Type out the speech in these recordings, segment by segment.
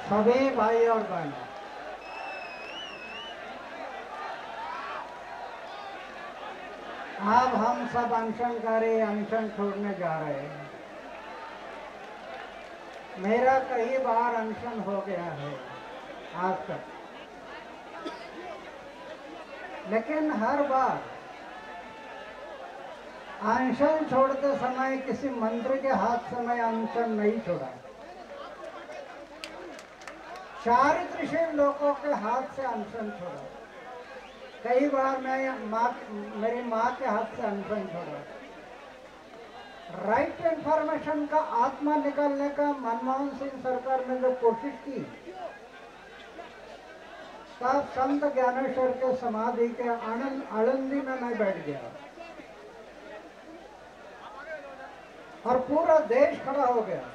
सभी भाई और बहनों, अब हम सब अनशनकारी अनशन छोड़ने जा रहे हैं। मेरा कई बार अनशन हो गया है आज तक, लेकिन हर बार अनशन छोड़ते समय किसी मंत्री के हाथ से मैं अनशन नहीं छोड़ा। चारित्रशील लोगों के हाथ से अनशन छोड़ा। कई बार मैं मेरी माँ के हाथ से अनशन छोड़ा। राइट टू इंफॉर्मेशन का आत्मा निकालने का मनमोहन सिंह सरकार ने जो कोशिश की, तब संत ज्ञानेश्वर के समाधि के आनंदी में मैं बैठ गया और पूरा देश खड़ा हो गया।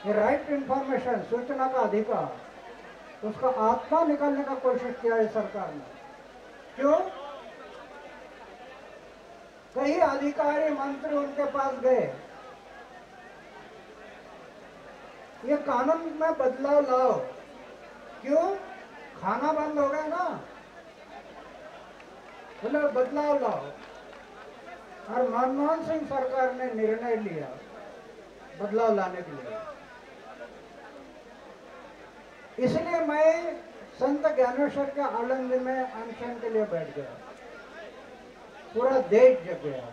ये राइट टू इंफॉर्मेशन, सूचना का अधिकार, उसका आत्मा निकालने का कोशिश किया है सरकार ने। क्यों? कई अधिकारी मंत्री उनके पास गए, ये कानून में बदलाव लाओ। क्यों? खाना बंद हो गया ना, बोले बदलाव लाओ। और मनमोहन सिंह सरकार ने निर्णय लिया बदलाव लाने के लिए। इसलिए मैं संत ज्ञानेश्वर के आनंद में अनशन के लिए बैठ गया। पूरा देश जग गया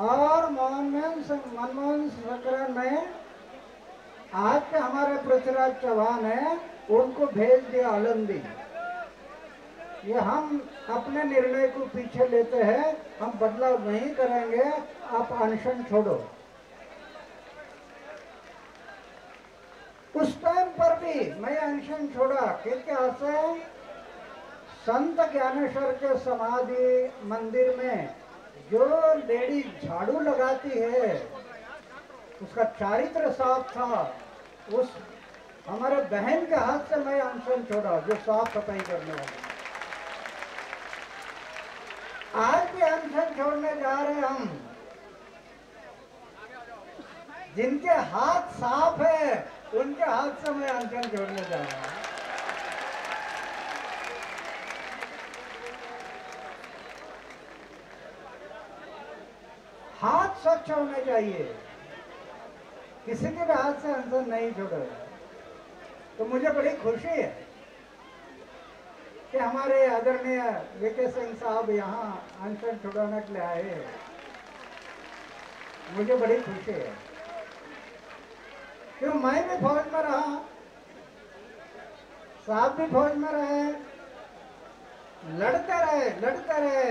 और मनमोहन सिंह सरकार ने आज के हमारे पृथ्वीराज चौहान है, उनको भेज दिया आलंदी। ये हम अपने निर्णय को पीछे लेते हैं, हम बदलाव नहीं करेंगे, आप अनशन छोड़ो। उस टाइम पर भी मैं अनशन छोड़ा क्योंकि ऐसे संत ज्ञानेश्वर के समाधि मंदिर में जो लेडी झाड़ू लगाती है, उसका चारित्र साफ था। उस हमारे बहन के हाथ से मैं अनशन छोड़ा, जो साफ सफाई करने वाली। आज भी अनशन छोड़ने जा रहे हैं हम। जिनके हाथ साफ है उनके हाथ से मैं अनशन छोड़ने जा रहा हूं। हाथ स्वच्छ होने चाहिए, किसी के भी हाथ से अनशन नहीं छोड़ा। तो मुझे बड़ी खुशी है कि हमारे आदरणीय वीके सिंह साहब यहाँ अनशन छुड़ाने के लिए आए। मुझे बड़ी खुशी है क्यों मैं भी फौज में रहा, साहब भी फौज में रहे, लड़ते रहे।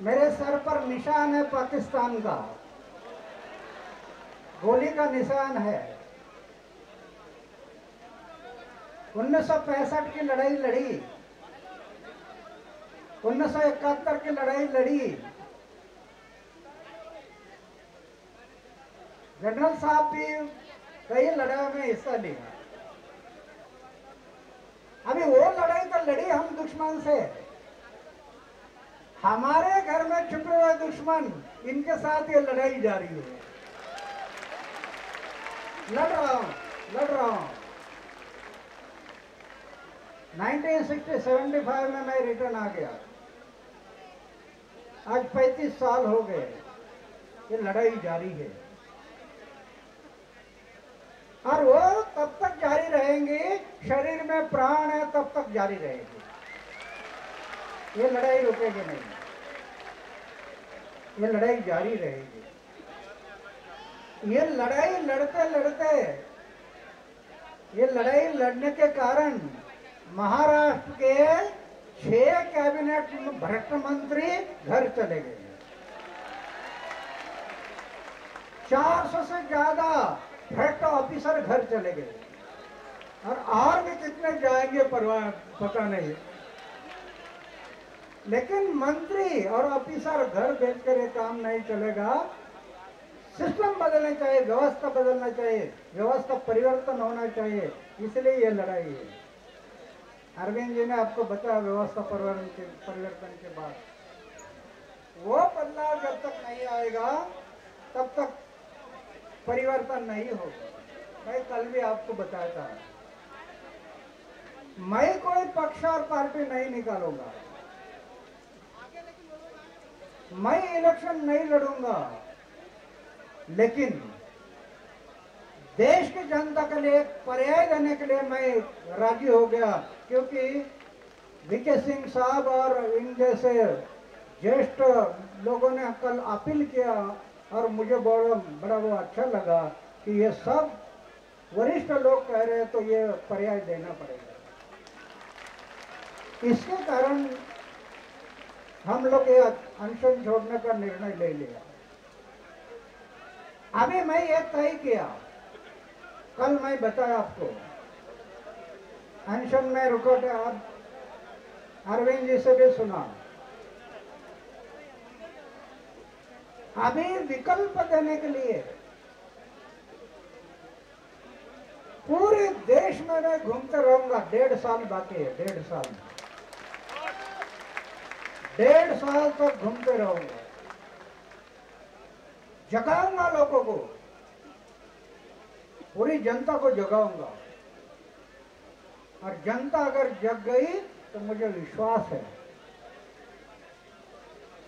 मेरे सर पर निशान है पाकिस्तान का, गोली का निशान है। 1965 की लड़ाई लड़ी, 1971 की लड़ाई लड़ी। जनरल साहब भी कई लड़ाई में हिस्सा लिया। अभी वो लड़ाई तो लड़ी हम दुश्मन से, हमारे घर में छुपे हुए दुश्मन, इनके साथ ये लड़ाई जारी है। लड़ रहा हूं। 1975 में मैं रिटर्न आ गया। आज 35 साल हो गए, ये लड़ाई जारी है और वो तब तक जारी रहेंगी, शरीर में प्राण है तब तक जारी रहेगी। ये लड़ाई रुकेगी नहीं, ये लड़ाई जारी रहेगी। ये लड़ाई लड़ने के कारण महाराष्ट्र के 6 कैबिनेट भ्रष्ट मंत्री घर चले गए। 400 से ज्यादा भ्रष्ट ऑफिसर घर चले गए और भी कितने जाएंगे परवाह पता नहीं। लेकिन मंत्री और ऑफिसर घर भेजकर ये काम नहीं चलेगा। सिस्टम बदलना चाहिए, व्यवस्था बदलना चाहिए, व्यवस्था परिवर्तन होना चाहिए। इसलिए ये लड़ाई है। अरविंद जी ने आपको बताया व्यवस्था परिवर्तन के बाद वो बदलाव जब तक नहीं आएगा तब तक परिवर्तन नहीं होगा। मैं कल भी आपको बताया था, मैं कोई पक्ष और पार्टी नहीं निकालूंगा, मैं इलेक्शन नहीं लड़ूंगा, लेकिन देश की जनता के लिए एक पर्याय देने के लिए मैं राजी हो गया, क्योंकि वीके सिंह साहब और इन जैसे ज्येष्ठ लोगों ने कल अपील किया और मुझे बड़ा वो अच्छा लगा कि ये सब वरिष्ठ लोग कह रहे हैं तो ये पर्याय देना पड़ेगा। इसके कारण हम लोग ये अनशन छोड़ने का निर्णय ले लिया। अभी मैं ये तय किया, कल मैं बताया आपको, अनशन में रुकोटे, आप अरविंद जी से भी सुना, अभी विकल्प देने के लिए पूरे देश में मैं घूमते रहूंगा। 1.5 साल बाकी है, 1.5 साल, 1.5 साल तक घूमते रहूंगा, जगाऊंगा लोगों को, पूरी जनता को जगाऊंगा, और जनता अगर जग गई तो मुझे विश्वास है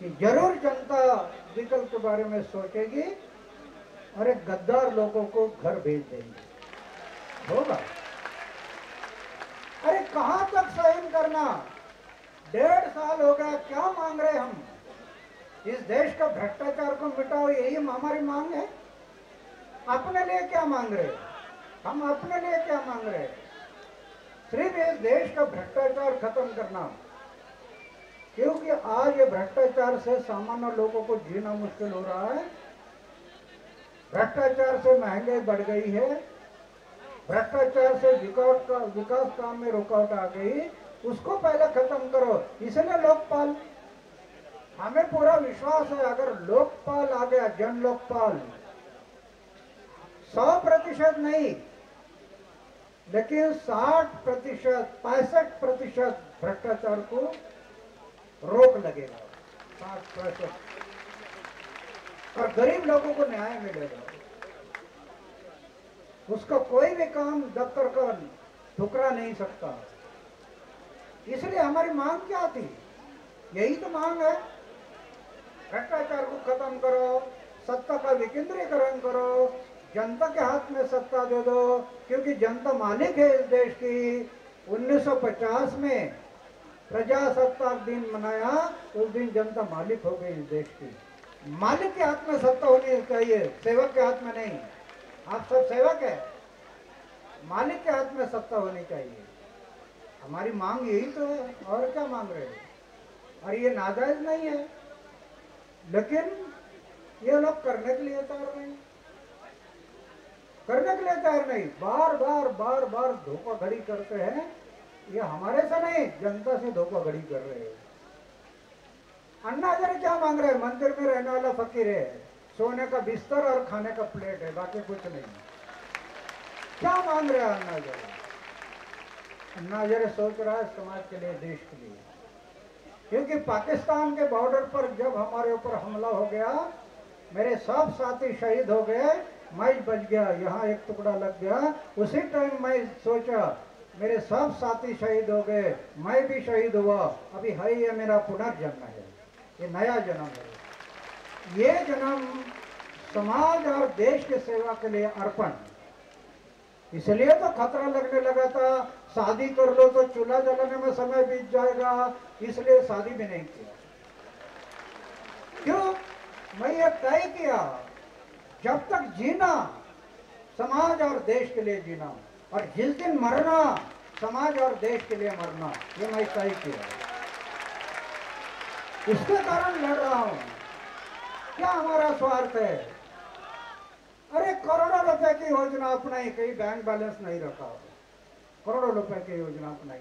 कि जरूर जनता विकल्प के बारे में सोचेगी और एक गद्दार लोगों को घर भेज देंगे, होगा। अरे कहां तक सहन करना, 1.5 साल हो गया, क्या मांग रहे हम? इस देश का भ्रष्टाचार को मिटाओ, यही हमारी मांग है। अपने लिए क्या मांग रहे? हम अपने लिए क्या मांग रहे? सिर्फ इस देश का भ्रष्टाचार खत्म करना, क्योंकि आज ये भ्रष्टाचार से सामान्य लोगों को जीना मुश्किल हो रहा है। भ्रष्टाचार से महंगाई बढ़ गई है, भ्रष्टाचार से विकास काम में रुकावट आ गई, उसको पहले खत्म करो। इसलिए लोकपाल, हमें पूरा विश्वास है, अगर लोकपाल आ गया, जन लोकपाल, 100% नहीं, लेकिन 60%, 65% भ्रष्टाचार को रोक लगेगा, 60%, और गरीब लोगों को न्याय मिलेगा। उसका कोई भी काम दफ्तर का ठुकरा नहीं सकता। इसलिए हमारी मांग क्या थी? यही तो मांग है, भ्रष्टाचार को खत्म करो, सत्ता का विकेंद्रीकरण करो, जनता के हाथ में सत्ता दे दो, क्योंकि जनता मालिक है इस देश की। 1950 में प्रजासत्ताक दिन मनाया, उस दिन जनता मालिक हो गई इस देश की। मालिक के हाथ में सत्ता होनी चाहिए, सेवक के हाथ में नहीं। आप सब सेवक है, मालिक के हाथ में सत्ता होनी चाहिए। हमारी मांग यही तो है, और क्या मांग रहे हैं? और ये नाजायज नहीं है, लेकिन ये लोग करने के लिए तैयार नहीं, करने के लिए तैयार नहीं, बार बार धोखाधड़ी करते हैं। ये हमारे से नहीं, जनता से धोखाधड़ी कर रहे हैं। अन्ना हजारे क्या मांग रहे हैं? मंदिर में रहने वाला फकीर है, सोने का बिस्तर और खाने का प्लेट है, बाकी कुछ नहीं। क्या मांग रहे हैं अन्ना हजारे? अन्ना हजारे सोच रहा है समाज के लिए, देश के लिए। क्योंकि पाकिस्तान के बॉर्डर पर जब हमारे ऊपर हमला हो गया, मेरे सब साथी शहीद हो गए, मैं बच गया, यहाँ एक टुकड़ा लग गया। उसी टाइम मैं सोचा मेरे सब साथी शहीद हो गए, मैं भी शहीद हुआ, अभी है ये मेरा पुनर्जन्म है, ये नया जन्म है। ये जन्म समाज और देश के सेवा के लिए अर्पण। इसलिए तो खतरा लगने लगा था, शादी कर लो तो चूल्हा जलाने में समय बीत जाएगा, इसलिए शादी भी नहीं किया। क्यों? मैं ये तय किया, जब तक जीना समाज और देश के लिए जीना, और जिस दिन मरना समाज और देश के लिए मरना, ये मैं तय किया। इसके कारण लड़ रहा हूं। क्या हमारा स्वार्थ है? अरे करोड़ों रुपए की योजना अपनाई, कहीं बैंक बैलेंस नहीं रखा। करोड़ों रुपए की योजना अपनाई,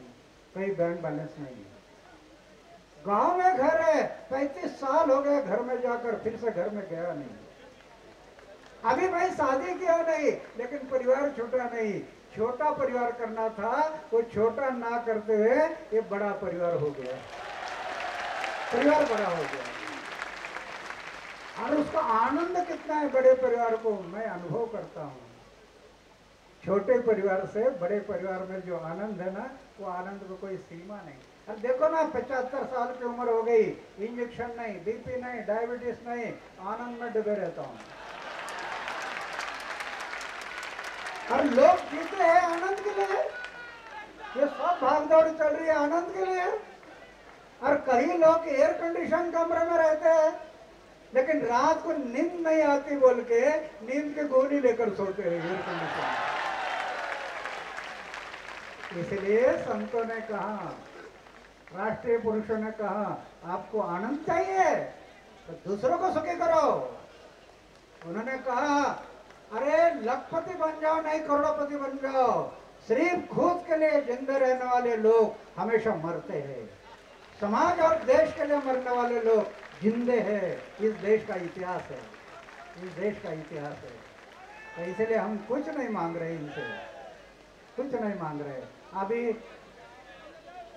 कहीं बैंक बैलेंस नहीं। गांव में घर है, 35 साल हो गए घर में जाकर, फिर से घर में गया नहीं। अभी भाई शादी किया नहीं, लेकिन परिवार छोटा नहीं, छोटा परिवार करना था, वो छोटा ना करते हुए ये बड़ा परिवार हो गया, परिवार बड़ा हो गया। और उसका आनंद कितना है बड़े परिवार को मैं अनुभव करता हूँ। छोटे परिवार से बड़े परिवार में जो आनंद है ना, वो आनंद को कोई सीमा नहीं। अब देखो ना, 75 साल की उम्र हो गई, इंजेक्शन नहीं, बीपी नहीं, डायबिटीज नहीं, आनंद में डूबे रहता हूँ। और लोग जीते हैं आनंद के लिए, ये सब भागदौड़ चल रही है आनंद के लिए। और कई लोग एयर कंडीशन कमरे में रहते हैं, लेकिन रात को नींद नहीं आती बोल के नींद की गोली लेकर सोते हैं एयर कंडीशन। इसलिए संतों ने कहा, राष्ट्रीय पुरुषों ने कहा, आपको आनंद चाहिए तो दूसरों को सुखी करो। उन्होंने कहा, अरे लखपति बन जाओ नहीं करोड़पति बन जाओ, सिर्फ खुद के लिए जिंदे रहने वाले लोग हमेशा मरते हैं, समाज और देश के लिए मरने वाले लोग जिंदे हैं। इस देश का इतिहास है, इस देश का इतिहास है। तो इसलिए हम कुछ नहीं मांग रहे इनसे, कुछ नहीं मांग रहे।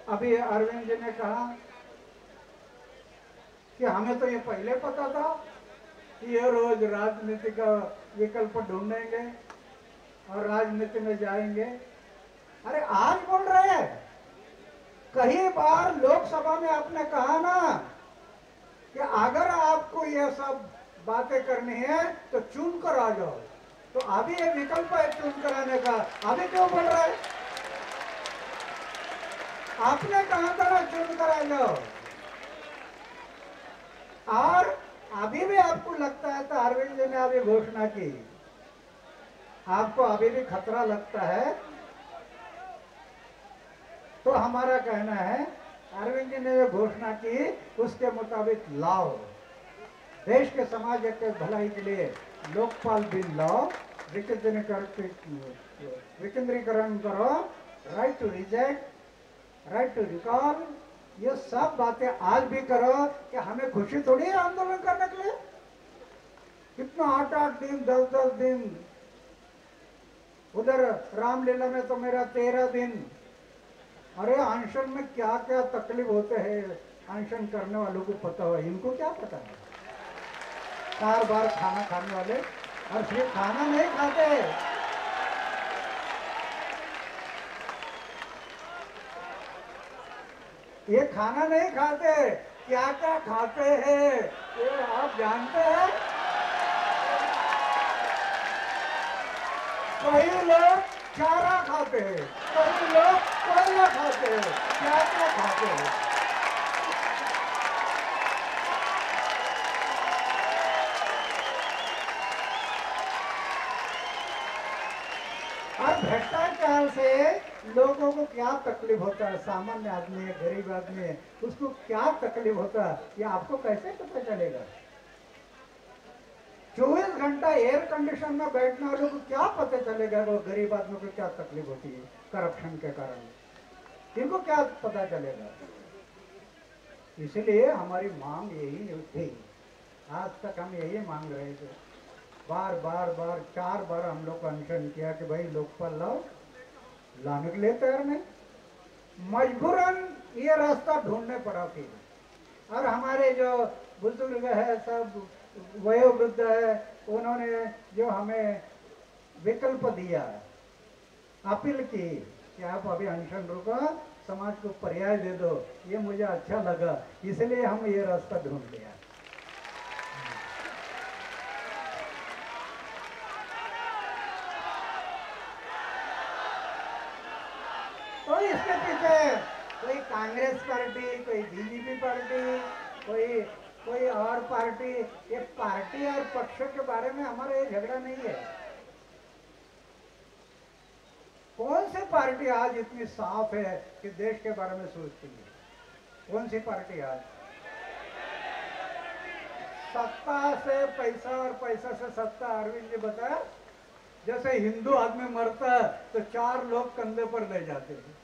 अभी अरविंद जी ने कहा कि हमें तो ये पहले पता था कि ये रोज राजनीति का विकल्प ढूंढेंगे और राजनीति में जाएंगे। अरे आज बोल रहे हैं, कई बार लोकसभा में आपने कहा ना कि अगर आपको ये सब बातें करनी है तो चुन कर आ जाओ। तो अभी ये विकल्प है चुन कर आने का, अभी क्यों बोल रहे हैं? आपने कहा था ना चुन कर आ जाओ। और अभी भी आपको लगता है, तो अरविंद जी ने अभी घोषणा की, आपको अभी भी खतरा लगता है, तो हमारा कहना है अरविंद जी ने जो घोषणा की उसके मुताबिक लाओ, देश के समाज के भलाई के लिए लोकपाल बिल लाओ, विकेंद्रीकरण करो, right to reject, right to recall, ये सब बातें आज भी करो। कि हमें खुशी थोड़ी है आंदोलन करने के लिए, कितना 8-8 दिन 10-10 दिन, उधर रामलीला में तो मेरा 13 दिन। अरे अनशन में क्या क्या तकलीफ होते हैं अनशन करने वालों को पता हो, इनको क्या पता है? 4 बार खाना खाने वाले, और सिर्फ खाना नहीं खाते, ये खाना नहीं खाते, क्या क्या खाते हैं ये आप जानते हैं? कई लोग चारा खाते हैं, कई लोग कोयला खाते हैं, क्या क्या खाते हैं। और भ्रष्टाचार से लोगों को क्या तकलीफ होता है, सामान्य आदमी है, गरीब आदमी है, उसको क्या तकलीफ होता है, ये आपको कैसे पता चलेगा? 24 घंटा एयर कंडीशन में बैठने वालों को क्या पता चलेगा वो गरीब आदमी को क्या तकलीफ होती है करप्शन के कारण? इनको क्या पता चलेगा? इसलिए हमारी मांग यही थी, आज तक हम यही मांग रहे थे, बार 4 बार हम लोग अनशन किया कि भाई लोकपाल लाओ, लाने के लिए तैयार नहीं, मजबूरन ये रास्ता ढूंढने पड़ा फिर। और हमारे जो बुजुर्ग है, सब वयोवृद्ध है, उन्होंने जो हमें विकल्प दिया, अपील की कि आप अभी अनशन रुको, समाज को पर्याय दे दो, ये मुझे अच्छा लगा, इसलिए हम ये रास्ता ढूंढ लिया। तो इसके पीछे कोई कांग्रेस पार्टी, कोई बीजेपी पार्टी, कोई और पार्टी, ये पार्टी और पक्ष के बारे में हमारा ये झगड़ा नहीं है। कौन सी पार्टी आज इतनी साफ है कि देश के बारे में सोचती है? कौन सी पार्टी आज? सत्ता से पैसा और पैसा से सत्ता। अरविंद जी बताया, जैसे हिंदू आदमी मरता तो 4 लोग कंधे पर ले जाते हैं,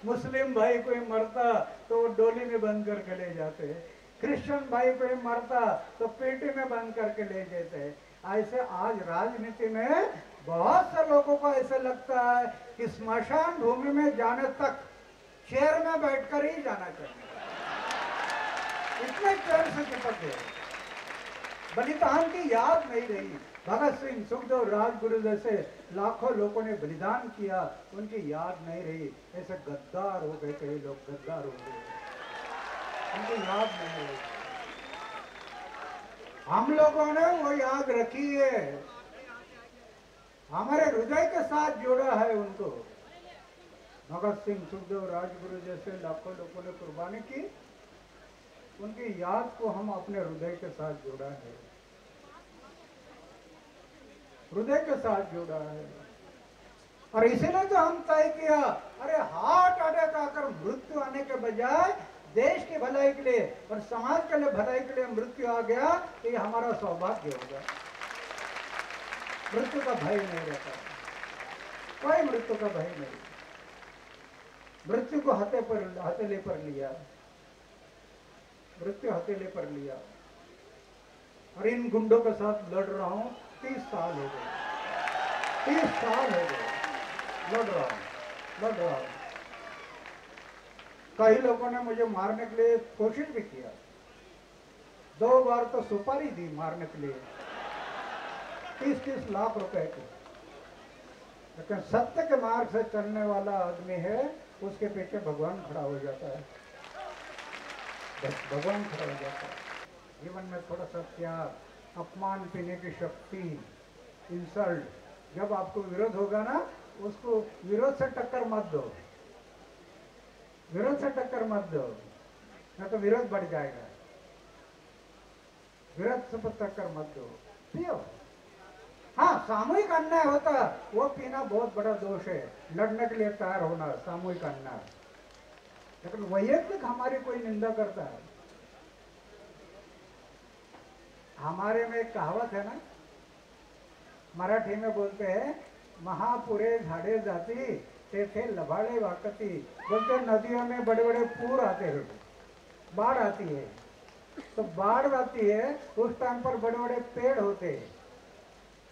मुस्लिम भाई कोई मरता तो वो डोली में बंद करके ले जाते हैं, क्रिश्चियन भाई कोई मरता तो पेटी में बंद करके ले जाते हैं। ऐसे आज राजनीति में बहुत से लोगों को ऐसा लगता है कि स्मशान भूमि में जाने तक चेयर में बैठकर ही जाना चाहिए, इतने चेयर से चिपक गए। बलिदान की याद नहीं रही। भगत सिंह, सुखदेव, राजगुरु जैसे लाखों लोगों ने बलिदान किया, उनकी याद नहीं रही। ऐसे गद्दार हो गए, कई लोग गद्दार हो गए, उनकी याद नहीं रही। हम लोगों ने वो याद रखी है, हमारे हृदय के साथ जोड़ा है उनको। भगत सिंह, सुखदेव, राजगुरु जैसे लाखों लोगों ने कुर्बानी की, उनकी याद को हम अपने हृदय के साथ जोड़ा है, हृदय के साथ जोड़ा है। और इसीलिए तो हम तय किया, अरे हार्ट अटैक आकर मृत्यु आने के बजाय देश की भलाई के लिए और समाज के लिए भलाई के लिए मृत्यु आ गया, तो ये हमारा सौभाग्य होगा। मृत्यु का भय नहीं रहता, कोई मृत्यु का भय नहीं। मृत्यु को हथेली पर लिया, मृत्यु हथेली पर लिया। और इन गुंडों के साथ लड़ रहा हूं, 30 साल हो गए, 30 साल हो गए लड़ रहा हूं। कई लोगों ने मुझे मारने के लिए कोशिश भी किया, 2 बार तो सुपारी दी मारने के लिए, 30-30 लाख रुपए की। लेकिन सत्य के मार्ग से चलने वाला आदमी है, उसके पीछे भगवान खड़ा हो जाता है, भगवान खड़ा हो जाता है। जीवन में थोड़ा सा प्यार, अपमान पीने की शक्ति, इंसल्ट, जब आपको विरोध होगा ना, उसको विरोध से टक्कर मत दो, विरोध से टक्कर मत दो, नहीं तो विरोध बढ़ जाएगा। विरोध से टक्कर मत दो, पियो। हाँ, सामूहिक अन्याय होता, वो पीना बहुत बड़ा दोष है, लड़ने के लिए तैयार होना, सामूहिक अन्याय। लेकिन वैयक्तिक हमारी कोई निंदा करता है, हमारे में एक कहावत है ना, मराठी में बोलते हैं, महापुरे झाड़े जाती तेथे लबाड़े वाकती। बोलते नदियों में बड़े बड़े पूर आते हैं, बाढ़ आती है, तो बाढ़ आती है, उस टाइम पर बड़े बड़े पेड़ होते हैं,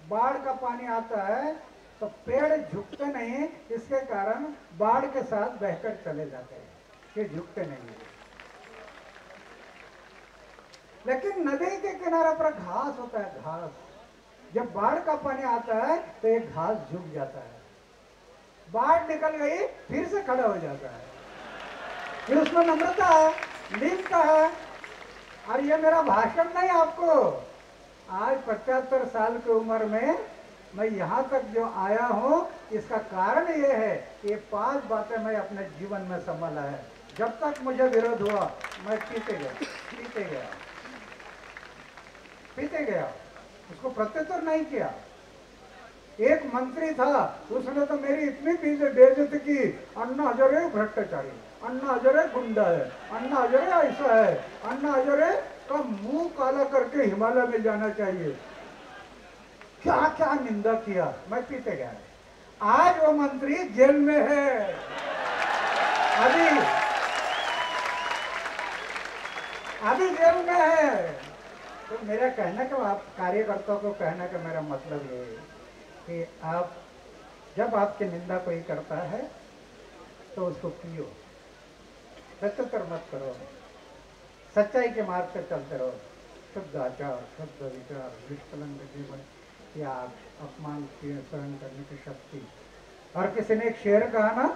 बाढ़ का पानी आता है तो पेड़ झुकते नहीं, इसके कारण बाढ़ के साथ बहकर चले जाते हैं, ये झुकते नहीं है। लेकिन नदी के किनारे पर घास होता है, घास, जब बाढ़ का पानी आता है तो ये घास झुक जाता है, बाढ़ निकल गई फिर से खड़ा हो जाता है, फिर उसमें नम्रता है, लीनता है। और ये मेरा भाषण नहीं आपको, आज 75 साल की उम्र में मैं यहाँ तक जो आया हूँ, इसका कारण ये है, ये 5 बातें मैं अपने जीवन में संभाला है। जब तक मुझे विरोध हुआ, मैं पीते गया, उसको प्रत्युत्तर नहीं किया। एक मंत्री था, उसने तो मेरी इतनी बेइज्जती की, अन्ना हजारे भ्रष्टाचारी, अन्ना हजारे गुंडा है, अन्ना हजारे ऐसा है, अन्ना हजारे का मुंह काला करके हिमालय में जाना चाहिए, क्या क्या निंदा किया। मैं पीते गया, आज वो मंत्री जेल में है, अभी जेल में है। तो मेरा कहना का, आप कार्यकर्ताओं को कहना का मेरा मतलब ये है कि आप जब आपकी निंदा कोई करता है तो उसको पियो, प्रत्युत्तर मत करो, सच्चाई के मार्ग से चलते रहो, शुद्ध आचार, शुद्ध विचार, निष्कलंक जीवन, त्याग, अपमान सहन करने की शक्ति। और किसी ने एक शेर कहा ना,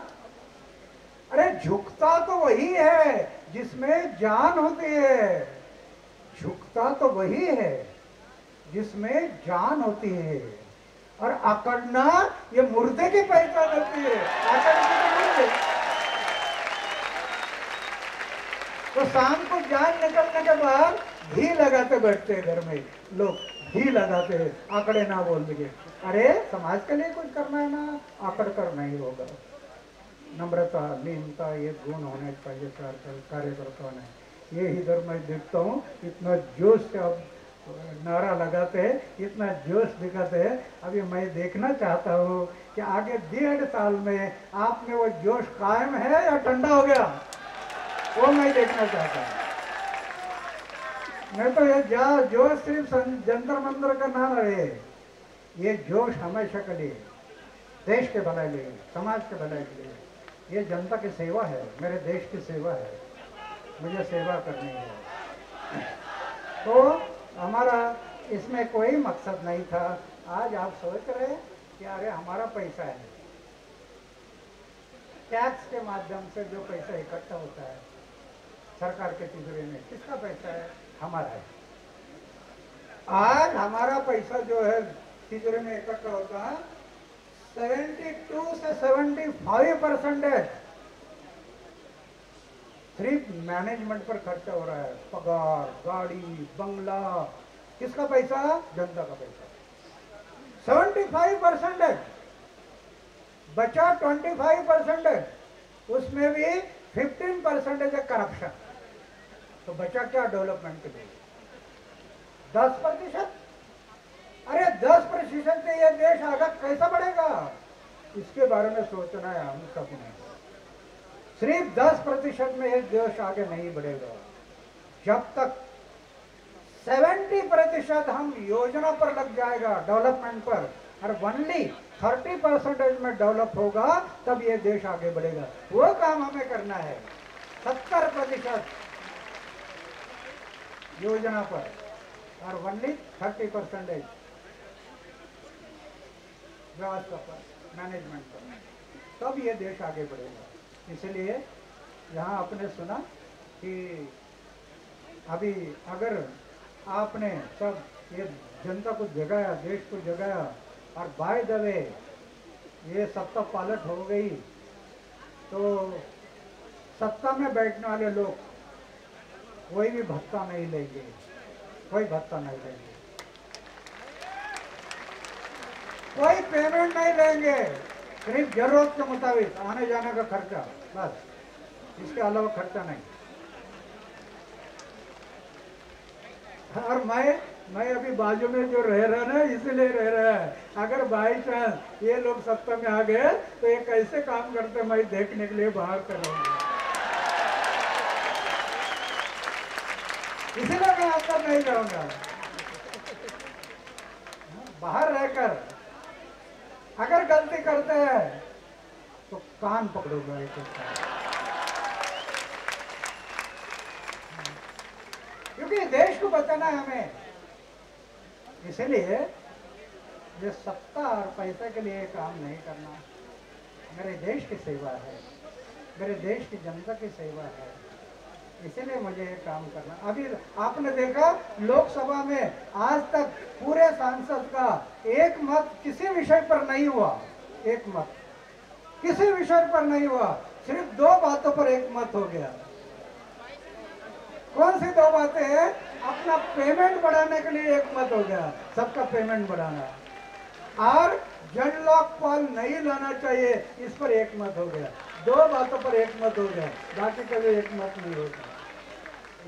अरे झुकता तो वही है जिसमें जान होती है, झुकता तो वही है जिसमें जान होती है, और अकड़ना ये मुर्दे की पहचान होती है, तो शाम को जान निकलने के बाद घी लगाते बैठते हैं घर में लोग, घी लगाते हैं, आंकड़े ना बोल दिए। अरे समाज के लिए कुछ करना है ना, आंकड़ कर नहीं होगा। नम्रता, लीनता, ये गुण होने चाहिए कार्यकर्ताओं ने। ये इधर मैं देखता हूँ, इतना जोश से अब नारा लगाते हैं, इतना जोश दिखाते हैं। अभी मैं देखना चाहता हूँ कि आगे 1.5 साल में आप में वो जोश कायम है या ठंडा हो गया, वो मैं देखना चाहता हूँ। नहीं तो ये जोश सिर्फ जंतर मंतर का ना रहे, ये जोश हमेशा के लिए, देश के भलाई के लिए, समाज के भलाई के लिए, ये जनता की सेवा है, मेरे देश की सेवा है, मुझे सेवा करनी है। तो हमारा इसमें कोई मकसद नहीं था। आज आप सोच रहे हैं कि अरे हमारा पैसा है, टैक्स के माध्यम से जो पैसा इकट्ठा होता है सरकार के तिजोरी में, किसका पैसा है? हमारा है। आज हमारा पैसा जो है तिजोरी में इकट्ठा होता है, 72 से 75% सिर्फ मैनेजमेंट पर खर्चा हो रहा है। पगार, गाड़ी, बंगला, किसका पैसा? जनता का पैसा। 75% बचा 25%, उसमें भी 15% है करप्शन। तो बचा क्या डेवलपमेंट के लिए? 10%। अरे 10% से ये देश आगे कैसा बढ़ेगा? इसके बारे में सोचना है हम सबने। सिर्फ 10% में ये देश आगे नहीं बढ़ेगा। जब तक 70% हम योजना पर लग जाएगा, डेवलपमेंट पर, और ओनली 30% में डेवलप होगा, तब ये देश आगे बढ़ेगा। वो काम हमें करना है। 70% योजना पर और ओनली 30% व्यवस्था पर, मैनेजमेंट पर, तब ये देश आगे बढ़ेगा। इसलिए यहाँ आपने सुना कि अभी अगर आपने सब ये जनता को जगाया, देश को जगाया, और बाय द वे ये सत्ता पालट हो गई, तो सत्ता में बैठने वाले लोग कोई भी भत्ता नहीं लेंगे, कोई भत्ता नहीं लेंगे, कोई पेमेंट नहीं लेंगे। सिर्फ जरूरत के मुताबिक आने जाने का खर्चा, बस, इसके अलावा खर्चा नहीं। और मैं अभी बाजू में जो रह रहा ना, इसीलिए रह रहा है। अगर बाई चांस ये लोग सत्ता में आ गए तो ये कैसे काम करते मैं देखने के लिए बाहर कर रहा हूँ। इसीलिए मैं अंदर नहीं जाऊंगा। बाहर रहकर अगर गलती करते हैं तो कान पकड़ूंगा एक क्योंकि देश को बचाना है हमें। इसलिए ये सत्ता और पैसे के लिए काम नहीं करना। मेरे देश की सेवा है, मेरे देश की जनता की सेवा है, इसीलिए मुझे ये काम करना। अभी आपने देखा लोकसभा में आज तक पूरे सांसद का एक मत किसी विषय पर नहीं हुआ। एक मत किसी विषय पर नहीं हुआ, सिर्फ 2 बातों पर एक मत हो गया। कौन सी 2 बातें हैं? अपना पेमेंट बढ़ाने के लिए एक मत हो गया, सबका पेमेंट बढ़ाना, और जन लोकपाल नहीं लाना चाहिए, इस पर एक मत हो गया। 2 बातों पर एक मत हो गया, बाकी कभी एक मत नहीं होता।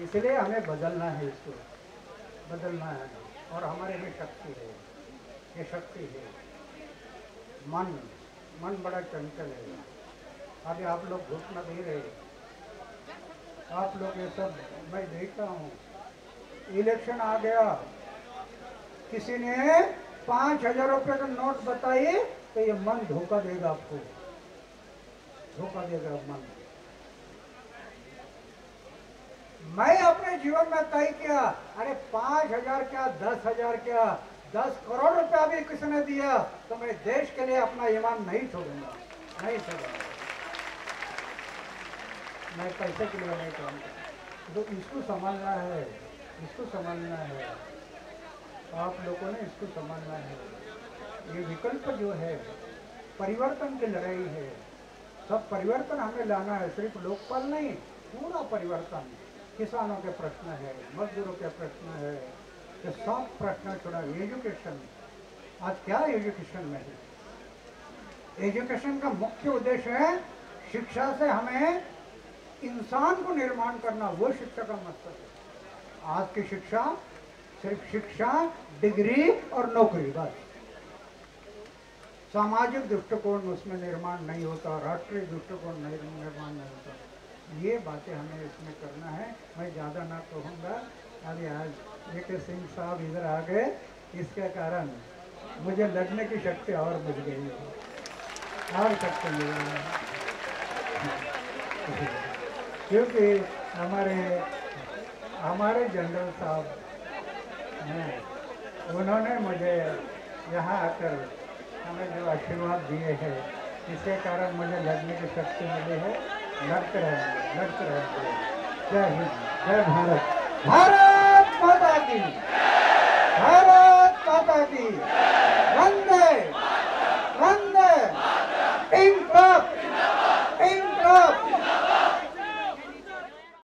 इसलिए हमें बदलना है, इसको बदलना है, और हमारे में शक्ति है, ये शक्ति है। मन बड़ा चंचल है। अभी आप लोग घुसना नहीं रहे, आप लोग ये सब मैं देखता हूँ। इलेक्शन आ गया, किसी ने 5000 रुपये का नोट बताई तो ये मन धोखा देगा, आपको धोखा देगा मन। मैं अपने जीवन में तय किया, अरे 5000 क्या, 10,000 क्या, 10 करोड़ रुपया भी किसी ने दिया तो मैं देश के लिए अपना ईमान नहीं छोड़ूंगा, नहीं छोड़ूंगा। मैं पैसे के लिए नहीं करूँगा। तो इसको संभालना है, इसको संभालना है, आप लोगों ने इसको संभालना है। ये विकल्प जो है परिवर्तन की लड़ाई है, सब परिवर्तन हमें लाना है, सिर्फ लोकपाल नहीं, पूरा परिवर्तन। किसानों के प्रश्न है, मजदूरों के प्रश्न है, ये सब प्रश्न छोड़ा। एजुकेशन, आज क्या एजुकेशन में है? एजुकेशन का मुख्य उद्देश्य है शिक्षा से हमें इंसान को निर्माण करना, वो शिक्षा का मकसद है। आज की शिक्षा सिर्फ शिक्षा, डिग्री और नौकरी, बस। सामाजिक दृष्टिकोण उसमें निर्माण नहीं होता, राष्ट्रीय दृष्टिकोण निर्माण नहीं होता। ये बातें हमें इसमें करना है। मैं ज़्यादा ना कहूँगा। अभी आज जेके सिंह साहब इधर आ गए, इसके कारण मुझे लड़ने की शक्ति और बढ़ गई, और शक्ति मिल गई, क्योंकि हमारे जनरल साहब हैं, उन्होंने मुझे यहाँ आकर हमें जो आशीर्वाद दिए हैं, इसके कारण मुझे लड़ने की शक्ति मिली है। लड़ते रहेंगे, लड़ते रहेंगे। जय हिंद, जय भारत, भारत माता की, भारत माता की, वंदे वंदे।